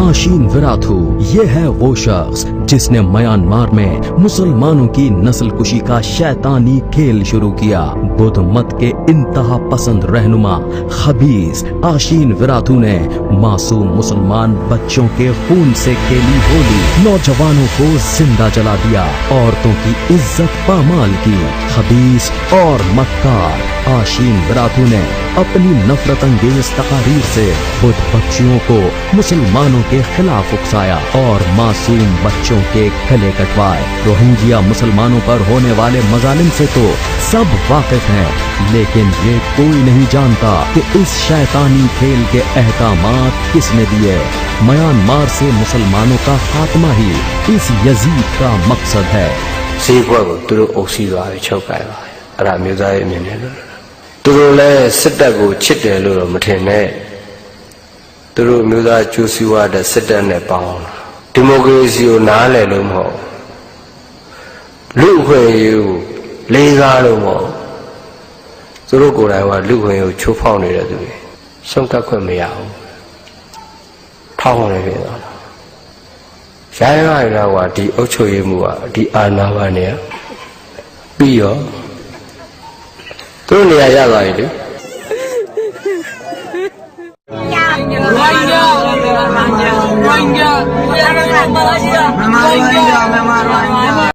आशीन Wirathu ये है वो शख्स जिसने म्यांमार में मुसलमानों की नस्ल कुशी का शैतानी खेल शुरू किया। बुद्ध मत के इंतहा पसंद रहनुमा खबीस आशीन विराथू ने मासूम मुसलमान बच्चों के खून से खेली होली, नौजवानों को जिंदा जला दिया, औरतों की इज्जत पामाल की। खबीस और मक्कार आशीन विराथू ने अपनी नफरत अंगेज तकारीर से बुद्ध बच्चियों को मुसलमानों के खिलाफ उकसाया और मासूम बच्चों के गले कटवाए। रोहिंग्या मुसलमानों पर होने वाले मजालिम से तो सब वाकिफ हैं, लेकिन ये कोई नहीं जानता कि इस शैतानी खेल के अहकामात किसने दिए। म्यांमार से मुसलमानों का खात्मा ही इस यजीद का मकसद है। सिद्धा को छिटे लो मठेने तुरु म्यूदा चूसीवा द सिद्धा ने पाओ डेमोक्रेसी को ना ले लो मो लुखवे यू लेगा लो मो तुरु को राय वा लुखवे यू छुपाओ नहीं रहते हुए संता को में आओ ठाओ नहीं रहता शायद आएगा वा डी ओछो ये मुआ डी आना वाने पियो तो नहीं आया गाइड Rohingya